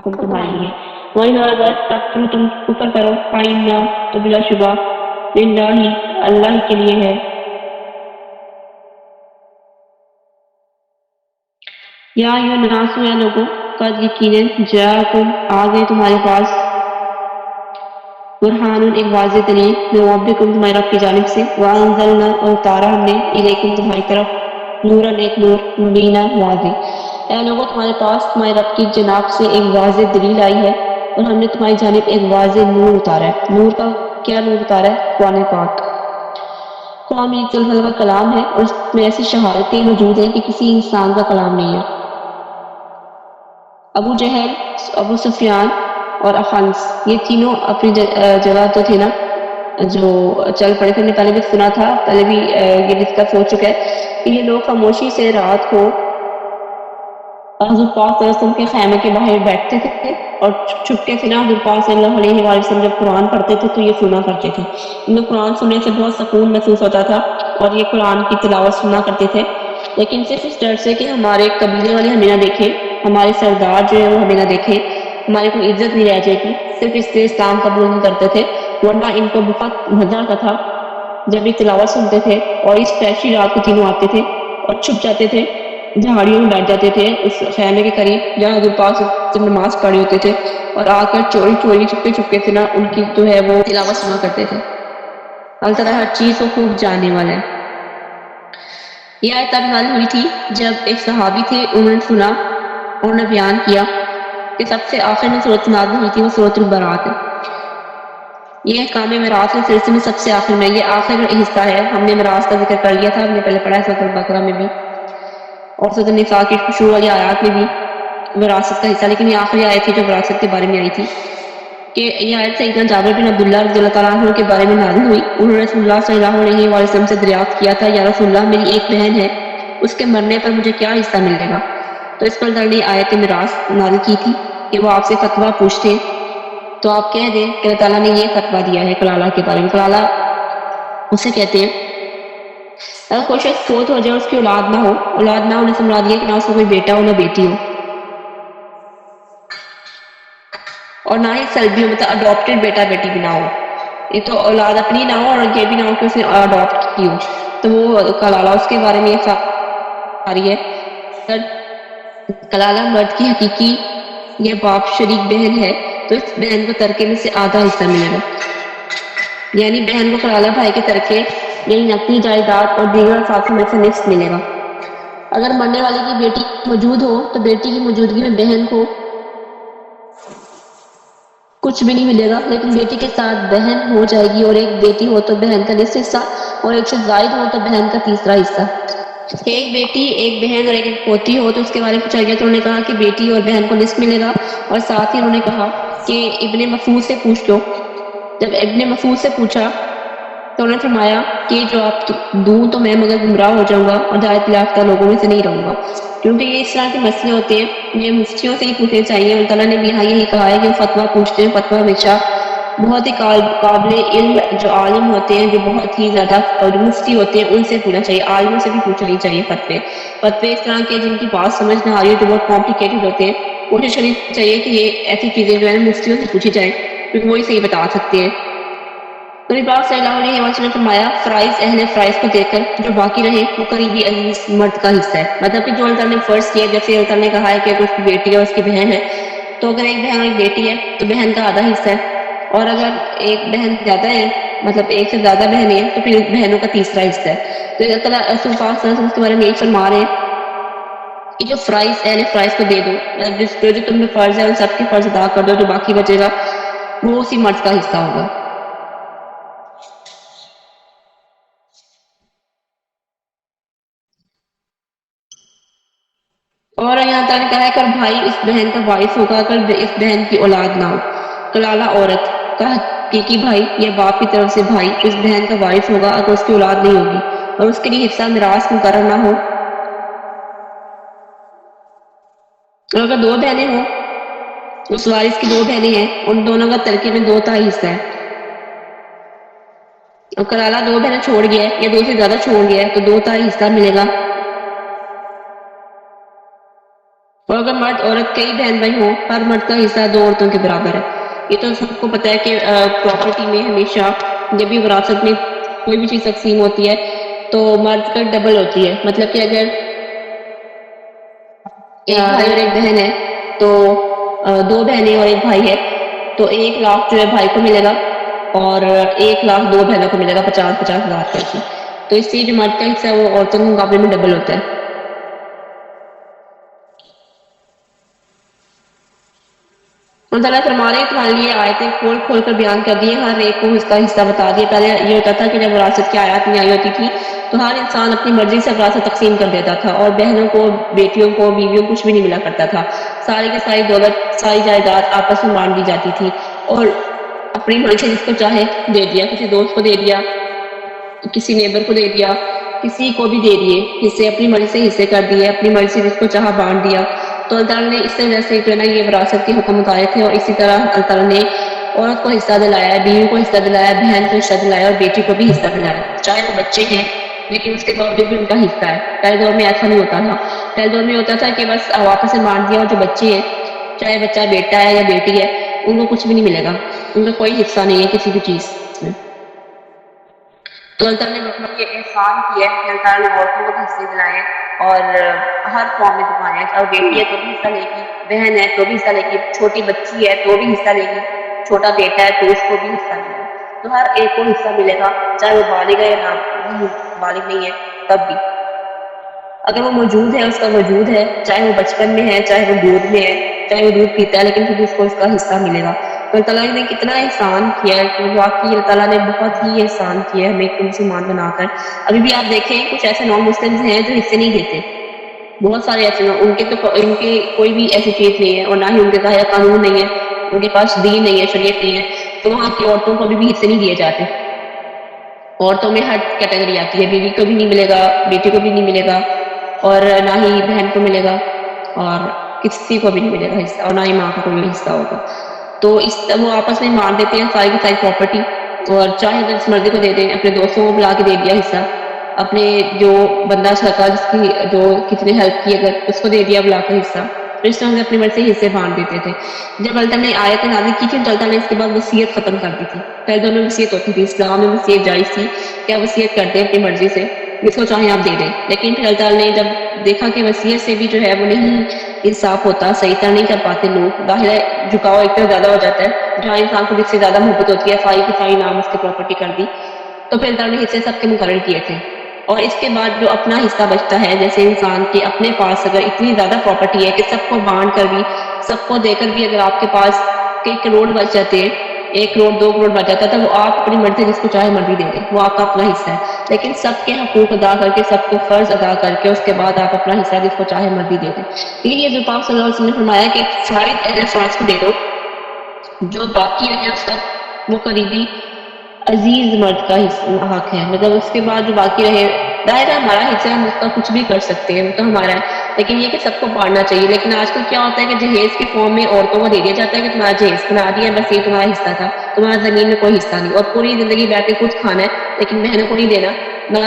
تمہارے لیے وہی اگر تکفروا تم کفر کرو فإن تو بلا شبہ للہ اللہ ہی کے لیے ہے یا ایھا الناس اے لوگوں قد یقیناً جاءکم آ گئے تمہارے پاس برہان ایک واضح دلیل من ربکم تمہارے رب کی جانب سے وانزلنا اور اتارا ہم نے الیکم تمہاری طرف نورا ایک نور مبینہ واضح اے لوگوں تمہارے پاس تمہارے رب کی جناب سے ایک واضح دلیل آئی ہے اور ہم نے تمہاری جانب ایک واضح نور اتارا ہے نور کا کیا نور اتارا ہے قرآن پاک قرآن ایک طرح کا کلام ہے اور اس میں ایسی شہادتیں موجود ہیں کہ کسی انسان کا کلام نہیں ہے ابو جہل ابو سفیان اور اخنس یہ تینوں اپنی جگہ تو تھے نا جو چل پڑے تھے. ہم نے پہلے بھی سنا تھا پہلے بھی یہ ڈسکس ہو چکا ہے کہ یہ لوگ خاموشی سے رات کو حضور پاک صلی اللہ علیہ وسلم کے خیمے کے باہر بیٹھتے تھے اور چھپکے سے نا حضور پاک صلی اللہ علیہ وآلہ وسلم جب قرآن پڑھتے تھے تو یہ سنا کرتے تھے. انہیں قرآن سننے سے بہت سکون محسوس ہوتا تھا اور یہ قرآن کی تلاوت سنا کرتے تھے لیکن صرف اس ڈر سے کہ ہمارے قبیلے والے ہمیں نہ دیکھیں ہمارے سردار جو ہے وہ ہمیں نہ دیکھیں ہماری کوئی عزت نہیں رہ جائے گی صرف اس لیے اسلام قبول نہیں کرتے تھے ورنہ ان کو بہت مزہ آتا تھا جب یہ تلاوت سنتے تھے اور اس پیشی رات کو تینوں آتے تھے اور چھپ جاتے تھے جھاڑیوں میں بیٹھ جاتے تھے اس خیمے کے قریب جہاں حضور پاک جب نماز پڑھے ہوتے تھے اور آ کر چوری چوری چھپے چھپے سے نا ان کی جو ہے وہ تلاوت سنا کرتے تھے. اللہ تعالیٰ ہر چیز کو خوب جاننے والا ہے. یہ آیت تب نازل ہوئی تھی جب ایک صحابی تھے انہوں نے سنا انہوں نے بیان کیا کہ سب سے آخر میں صورت نازل ہوئی تھی وہ صورت البراۃ ہے. یہ احکام معراج کے سلسلے میں سب سے آخر میں یہ آخر حصہ ہے. ہم نے معراج کا ذکر کر لیا تھا ہم نے پہلے پڑھا ہے سورۃ البقرہ میں بھی اور سورۃ النساء کی شروع والی آیات میں بھی وراثت کا حصہ لیکن یہ آخری آیت تھی جو وراثت کے بارے میں آئی تھی کہ یہ آیت سیدنا جابر بن عبداللہ رضی اللہ تعالیٰ عنہ کے بارے میں نازل ہوئی. انہوں نے رسول اللہ صلی اللہ علیہ وآلہ وسلم سے دریافت کیا تھا یا رسول اللہ میری ایک بہن ہے اس کے مرنے پر مجھے کیا حصہ ملے گا تو اس پر اللہ نے آیت میراث نازل کی تھی کہ وہ آپ سے فتویٰ پوچھتے تو آپ کہہ دیں کہ اللہ تعالیٰ نے یہ فتویٰ دیا ہے کلالہ کے بارے میں. کلالہ اسے کہتے ہیں اگر کوئی شخص فوت ہو جائے اس کی اولاد نہ ہونے سے مراد یہ کہ نہ اس کو کوئی بیٹا ہو نہ بیٹی ہو اور نہ ہی سلبی ہو مطلب اڈاپٹیڈ بیٹا بیٹی بھی نہ ہو یہ تو اولاد اپنی نہ ہو اور یہ بھی نہ ہو کہ اس نے اڈاپٹ کی ہو تو وہ کلالہ اس کے بارے میں یہ ساری ہے. کلالہ مرد کی حقیقی یہ باپ شریک بہن ہے تو اس بہن کو ترکے میں سے آدھا حصہ ملے گا یعنی بہن کو کلالہ بھائی کے ترکے یعنی نقلی جائیداد اور دیگر اثاثوں میں سے نصف ملے گا. اگر مرنے والے کی بیٹی موجود ہو تو بیٹی کی موجودگی میں بہن کو کچھ بھی نہیں ملے گا لیکن بیٹی کے ساتھ بہن ہو جائے گی اور ایک بیٹی ہو تو بہن کا نصف حصہ اور ایک سے زائد ہو تو بہن کا تیسرا حصہ. ایک بیٹی ایک بہن اور ایک پوتی ہو تو اس کے بارے میں پوچھا گیا تو انہوں نے کہا کہ بیٹی اور بہن کو نصف ملے گا اور ساتھ ہی انہوں نے کہا کہ ابن محفوظ سے پوچھ لو. جب ابن محفوظ سے پوچھا تو انہوں نے فرمایا کہ جو آپ دوں تو میں مگر گمراہ ہو جاؤں گا اور ہدایت یافتہ لوگوں میں سے نہیں رہوں گا کیونکہ یہ اس طرح کے مسئلے ہوتے ہیں یہ مفتیوں سے ہی پوچھنے چاہیے. اللہ تعالیٰ نے بھی یہاں یہی کہا ہے کہ وہ فتویٰ پوچھتے ہیں فتویٰ ہمیشہ بہت ہی قابل علم جو عالم ہوتے ہیں جو بہت ہی زیادہ اور مفتی ہوتے ہیں ان سے پوچھنا چاہیے عالموں سے بھی پوچھنا نہیں چاہیے. فتوے اس طرح کے جن کی بات سمجھ نہ آ رہی ہے جو بہت کمپلیکیٹڈ ہوتے ہیں کوشش کرنی چاہیے کہ یہ ایسی چیزیں جو ہے مفتیوں سے پوچھی جائیں کیونکہ وہی صحیح بتا سکتے ہیں. نبی پاک صلی اللہ علیہ وسلم نے فرمایا فرائض اہل فرائض کو دے کر جو باقی رہے وہ قریبی عزیز مرد کا حصہ ہے. مطلب کہ جو اللہ تعالیٰ نے فرض کیا جیسے اللہ تعالیٰ نے کہا ہے کہ اگر اس کی بیٹی ہے اور اس کی بہن ہے تو اگر ایک بہن اور ایک بیٹی ہے تو بہن کا آدھا حصہ ہے اور اگر ایک بہن زیادہ ہے مطلب ایک سے زیادہ بہنیں ہیں تو پھر بہنوں کا تیسرا حصہ ہے. تو اللہ تعالیٰ رسول پاک صلی اللہ علیہ وسلم کے بارے میں یہ فرما رہے ہیں کہ جو فرائض اہل فرائض کو دے دو جو تم نے فرض ہے ان سب کے فرض ادا کر دو جو باقی بچے گا وہ اسی مرد کا حصہ ہوگا. اور یہاں تعالیٰ نے کہا ہے کہ بھائی اس بہن کا وارث ہوگا اگر اس بہن کی اولاد نہ ہو. کلالہ عورت کا حقیقی بھائی یا باپ کی طرف سے بھائی اس بہن کا وارث ہوگا اگر اس کی اولاد نہیں ہوگی اور اس کے لیے حصہ میراث مقرر نہ ہو. اور اگر دو بہنیں ہوں اس وارث کی دو بہنیں ہیں ان دونوں کا ترکے میں 2/3 حصہ ہے اور کلالہ 2 بہنیں چھوڑ گیا ہے یا 2 سے زیادہ چھوڑ گیا ہے تو 2/3 حصہ ملے گا. اور اور اگر مرد عورت کئی بہن بھائی ہوں، ہر مرد کا حصہ 2 عورتوں کے برابر ہے. یہ تو سب کو پتہ ہے کہ پراپرٹی میں ہمیشہ جب بھی وراثت میں کوئی بھی چیز تقسیم ہوتی ہے تو مرد کا ڈبل ہوتی ہے. مطلب کہ اگر ایک بھائی اور ایک بہن ہے تو 2 بہنیں اور ایک بھائی ہے تو 1 لاکھ جو ہے بھائی کو ملے گا اور 1 لاکھ 2 بہنوں کو ملے گا 50-50 ہزار کر کے. تو اس سے جو مرد کا حصہ ہے وہ عورتوں کے مقابلے میں ڈبل ہوتا ہے. اللہ تعالیٰ فرما رہے ہیں تمہارے لیے آیتیں کھول کھول کر بیان کر دی ہیں، ہر ایک کو اس کا حصہ بتا دیا. پہلے یہ ہوتا تھا کہ جب وراثت کی آیات نہیں آئی ہوتی تھی تو ہر انسان اپنی مرضی سے وراثت تقسیم کر دیتا تھا اور بہنوں کو، بیٹیوں کو، بیویوں کو کچھ بھی نہیں ملا کرتا تھا. ساری کی ساری دولت، ساری جائیداد آپس میں بانٹ دی جاتی تھی اور اپنی مرضی سے جس کو چاہے دے دیا. کسی دوست کو دے دیا، کسی نیبر کو دے دیا، کسی کو بھی دے دیے حصے، اپنی مرضی سے حصے کر دیے، اپنی مرضی سے جس کو چاہا بانٹ دیا. تو اللہ تعالیٰ نے اس وجہ سے جو ہے نا یہ وراثت کے حکم اتارے تھے. اور اسی طرح اللہ تعالیٰ نے عورت کو حصہ دلایا ہے، بیوی کو حصہ دلایا ہے، بہن کو حصہ دلایا اور بیٹی کو بھی حصہ دلایا، چاہے وہ بچے ہیں لیکن اس کے باوجود بھی ان کا حصہ ہے. پہلے دور میں ایسا نہیں ہوتا تھا. پہلے دور میں ہوتا تھا کہ بس واپس سے بانٹ دیا اور جو بچے ہیں، چاہے بچہ بیٹا ہے یا بیٹی ہے، ان کو کچھ بھی نہیں ملے گا، ان کا کوئی حصہ نہیں ہے کسی بھی چیز میں. تو اللہ تعالیٰ نے مطلب یہ احسان کیا ہے کہ اللہ تعالیٰ نے عورتوں کو بھی حصے دلائے اور ہر قوم میں دکھایا ہے. چاہے بیٹی ہے تو بھی حصہ لے گی، بہن ہے تو بھی حصہ لے گی، چھوٹی بچی ہے تو بھی حصہ لے گی، چھوٹا بیٹا ہے تو اس کو بھی حصہ ملے گا. تو ہر ایک کو حصہ ملے گا، چاہے وہ بالغ ہے یا بالغ نہیں ہے تب بھی. اگر وہ موجود ہے، اس کا وجود ہے، چاہے وہ بچپن میں ہے، چاہے وہ دودھ میں ہے، چاہے وہ دودھ پیتا ہے، لیکن پھر اس کو اس کا حصہ ملے گا. تو اللہ تعالیٰ نے کتنا احسان کیا ہے کہ واقعی اللہ تعالیٰ نے بہت ہی احسان کیا ہے ہمیں ایک مسلمان بنا کر. ابھی بھی آپ دیکھیں کچھ ایسے نان مسلمز ہیں جو حصے نہیں دیتے، بہت سارے ایسے ہیں، ان کے کوئی بھی ایسی چیز نہیں ہے اور نہ ہی ان کے ظاہر قانون نہیں ہے، ان کے پاس دین نہیں ہے، شریعت نہیں ہے، تو وہاں کی عورتوں کو بھی حصے نہیں دیے جاتے. عورتوں میں ہر کیٹیگری آتی ہے، بیوی کو بھی نہیں ملے گا، بیٹی کو بھی نہیں ملے گا اور نہ ہی بہن کو ملے گا اور کسی کو بھی نہیں ملے گا حصہ، اور نہ ہی ماں کا کوئی حصہ ہوگا. تو وہ آپس میں مار دیتے ہیں ساری کی ساری پراپرٹی، اور چاہے اگر اس مرضی کو دے دیں، اپنے دوستوں کو بلا کے دے دیا حصہ، اپنے جو بندہ چھکا جس کی جو کتنے ہیلپ کی اگر اس کو دے دیا بلا کر حصہ. رشتوں میں اپنی مرضی سے حصے بانٹ دیتے تھے. جب اللہ تعالیٰ نے آیت نازل کی تھی تو اللہ تعالیٰ نے اس کے بعد وصیت ختم کر دی تھی. پہلے دونوں وصیت ہوتی تھی، اسلام میں وصیت جائز تھی کہ آپ وصیت کرتے ہیں اپنی مرضی سے، جس کو چاہیں آپ دے دیں. لیکن پھر اللہ تعالیٰ نے جب دیکھا کہ وصیت سے بھی جو ہے وہ نہیں انصاف ہوتا، صحیح طرح نہیں کر پاتے لوگ، ظاہر ہے جھکاؤ ایک طرح زیادہ ہو جاتا ہے، جہاں انسان کو جس سے زیادہ محبت ہوتی ہے ساری کی ساری نام اس کی پراپرٹی کر دی. تو پھر اللہ تعالیٰ نے حصے سب کے مقرر کیے تھے. اور اس کے بعد جو اپنا حصہ بچتا ہے، جیسے انسان کے اپنے پاس اگر اتنی زیادہ پراپرٹی ہے کہ سب کو بانٹ کر بھی، سب کو دے کر بھی اگر آپ کے پاس کئی کروڑ بچ جاتے ہیں، 1 کروڑ 2 کروڑ بچ جاتا ہے، تو وہ آپ اپنی مرضی جس کو چاہے مرضی دے دیں، وہ آپ کا اپنا حصہ ہے. لیکن سب کے حقوق ادا کر کے، سب کو فرض ادا کر کے اس کے بعد آپ اپنا حصہ جس کو چاہے مرضی دے دیں. لیکن یہ جو پاک صلی اللہ علیہ وسلم نے فرمایا کہ فرائض اہل فرائض کو دے دو، جو باقی رہے اس کا وہ قریبی عزیز مرد کا حق ہے. مطلب اس کے بعد جو باقی رہے، ظاہر ہے ہمارا حصہ ہے، ہم اس کا کچھ بھی کر سکتے ہیں، وہ تو ہمارا ہے، لیکن یہ کہ سب کو بانٹنا چاہیے. لیکن آج کل کیا ہوتا ہے کہ جہیز کی فارم میں عورتوں کو دے دیا جاتا ہے کہ تمہارا جہیز بنا دیا، بس یہ تمہارا حصہ تھا، تمہارا زمین میں کوئی حصہ نہیں، اور پوری زندگی بیٹھ کے کچھ کھانا ہے لیکن بہنوں کو نہیں دینا، نہ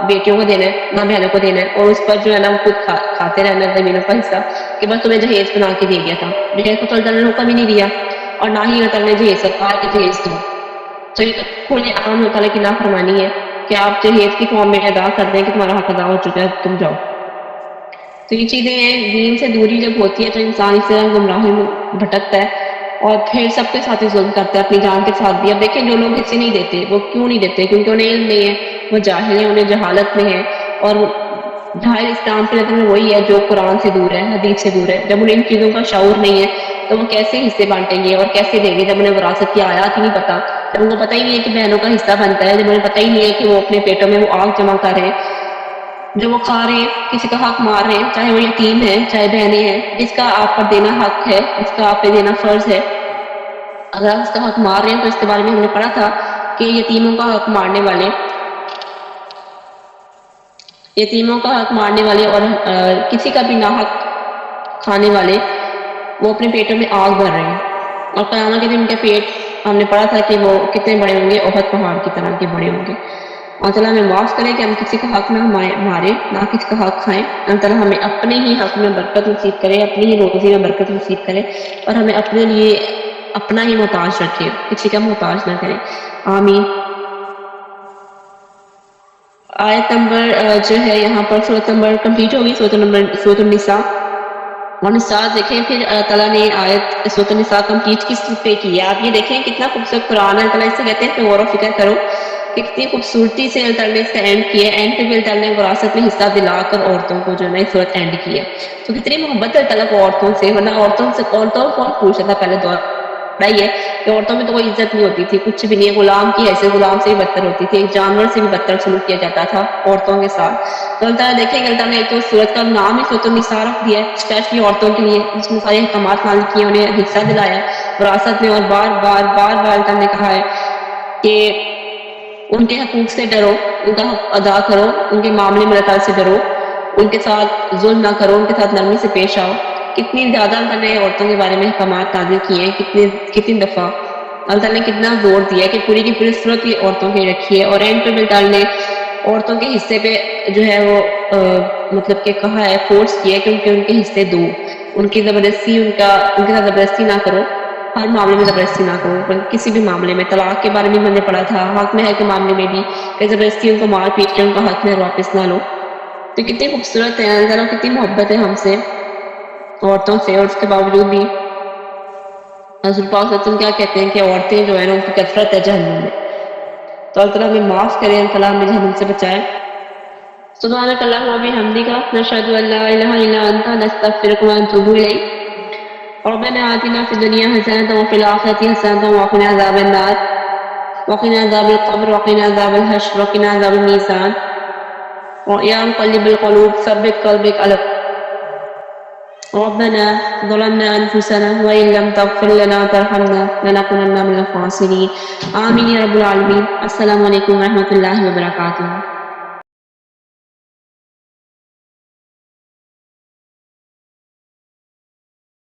بیٹیوں کو دینا ہے، نہ بہنوں کو دینا ہے، اور اس پر جو ہے نا وہ خود کھاتے رہنا زمینوں کا حصہ کہ بس تمہیں جہیز بنا کے دے دیا تھا. جہیز کو تو اللہ تعالیٰ نے حکم ہی نہیں دیا اور نہ ہی اللہ تعالیٰ نے جہیز سے کہا کہ جہیز دو. تو یہ کھلے عام اللہ تعالیٰ کی نافرمانی ہے کہ آپ جہیز کی فارم میں ادا کر دیں کہ تمہارا حق ادا ہو چکا ہے، تم جاؤ. تو یہ چیزیں ہیں، دین سے دوری جب ہوتی ہے تو انسان اس طرح گمراہی میں بھٹکتا ہے اور پھر سب کے ساتھ ہی ظلم کرتا ہے، اپنی جان کے ساتھ بھی. اب دیکھیں جو لوگ حصے نہیں دیتے وہ کیوں نہیں دیتے؟ کیونکہ انہیں علم نہیں ہے، وہ جاہل ہیں، انہیں جہالت میں ہے. اور ظاہر اسلام کے نظر میں وہی ہے جو قرآن سے دور ہے، حدیث سے دور ہے. جب انہیں ان چیزوں کا شعور نہیں ہے تو وہ کیسے حصے بانٹیں گے اور کیسے دیں گے جب انہیں وراثت کی آیات ہی نہیں پتا، جب ان کو پتہ ہی نہیں ہے کہ بہنوں کا حصہ بنتا ہے، جب انہیں پتہ ہی نہیں ہے کہ وہ اپنے پیٹوں میں وہ آگ جمع کر رہے ہیں جو وہ کھا رہے ہیں، کسی کا حق مار رہے ہیں، چاہے وہ یتیم ہے چاہے بہنیں ہیں، جس کا آپ پر دینا حق ہے، جس کا آپ پہ دینا فرض ہے. اگر آپ اس کا حق مار رہے ہیں تو اس کے بارے میں ہم نے پڑھا تھا کہ یتیموں کا حق مارنے والے اور کسی کا بھی ناحق کھانے والے وہ اپنے پیٹوں میں آگ بھر رہے ہیں، اور قیامت کے دن ان کے پیٹ ہم نے پڑھا تھا کہ وہ کتنے بڑے ہوں گے، احد پہاڑ کی طرح کے بڑے ہوں گے. اللہ تعالیٰ ہمیں معاف کرے کہ ہم کسی کا حق نہ مارے، نہ کسی کا حق کھائیں. اللہ تعالیٰ ہمیں اپنے ہی حق میں برکت نصیب کرے، اپنی ہی روزی میں برکت نصیب کرے، اور ہمیں اپنے لیے اپنا ہی محتاج رکھے، کسی کا محتاج نہ کرے. آمین. آیت نمبر جو ہے یہاں پر سورۃ نمبر کمپلیٹ ہوگی، سورۃ النساء. اور نساء دیکھیں پھر اللہ تعالیٰ نے آیت سورۃ النساء کمپلیٹ کس پہ کی ہے. آپ یہ دیکھیں کتنا خوبصورت قرآن ہے. اللہ تعالیٰ اس سے کہتے ہیں کہ غور و فکر کرو، کتنی خوبصورتی سے اللہ تعالیٰ نے اس کا اینڈ کیا ہے. اینڈ پہ بھی اللہ تعالیٰ نے وراثت میں حصہ دلا کر عورتوں کو جو ہے صورت اینڈ کی ہے. تو کتنی محبت ہے اللہ تعالیٰ کو عورتوں سے، ورنہ عورتوں کو کون پوچھتا تھا پہلے دور ہے کہ عورتوں میں تو کوئی عزت نہیں ہوتی تھی، کچھ بھی نہیں. غلام کی حیثیت غلام سے بھی بدتر ہوتی تھی، ایک جانور سے بھی بدتر سلوک کیا جاتا تھا عورتوں کے ساتھ. تو اللہ تعالیٰ دیکھیں کہ اللہ تعالیٰ نے ایک تو سورت کا نام ہی سورۃ النساء رکھ دیا ہے اسپیشلی عورتوں کے لیے، جس میں سارے احکامات نازل کیے، انہیں حصہ دلایا وراثت میں. اور بار بار اللہ تعالیٰ نے کہا ہے کہ ان کے حقوق سے ڈرو، ان کا حق ادا کرو، ان کے معاملے میں اللہ تعالیٰ سے ڈرو، ان کے ساتھ ظلم نہ کرو، ان کے ساتھ نرمی سے پیش آؤ. کتنی زیادہ اللہ نے عورتوں کے بارے میں احکامات نازل کیے ہیں، کتنی دفعہ اللہ تعالیٰ نے کتنا زور دیا ہے کہ پوری کی پوری صورت ہی عورتوں کی رکھی ہے. اور اینڈ پہ اللہ تعالیٰ نے عورتوں کے حصے پہ جو ہے وہ مطلب کہ کہا ہے، فورس کیا ہے کہ ان کے حصے دو، ان کی زبردستی ان کے ساتھ زبردستی نہ کرو، ہر معاملے میں زبردستی نہ کرو، بلکہ کسی بھی معاملے میں. طلاق کے بارے میں میں نے پڑھا تھا، حق میں ہے کے معاملے میں بھی کہ زبردستی ان کو مار پیٹ کے ان کا حق میں واپس نہ لو. تو کتنی خوبصورت ہے اللہ تعالیٰ، کتنی محبت ہے ہم سے عورتوں سے. اور اس کے باوجود بھی رسول پاک صلی اللہ علیہ وسلم کیا کہتے ہیں کہ عورتیں جو ہے نا ان کی کثرت ہے جہنم میں. تو اللہ تعالیٰ ہمیں معاف کرے، اللہ تعالیٰ ہمیں جہنم سے بچائے. سبحانک اللہم و بحمدک، نشہد ان لا الہ الا انت، نستغفرک و نتوب الیک. ربنا آتنا فی الدنیا حسنۃ وفی الآخرۃ حسنۃ وقنا عذاب النار وقنا عذاب القبر وقنا عذاب الحشر وقنا عذاب المیزان. یا مقلب القلوب ثبت قلبی على ربنا ظلمنا انفسنا وان لم تغفر لنا وترحمنا لنكونن من الخاسرین. آمین یا رب العالمین. السلام علیکم ورحمۃ اللہ وبرکاتہ.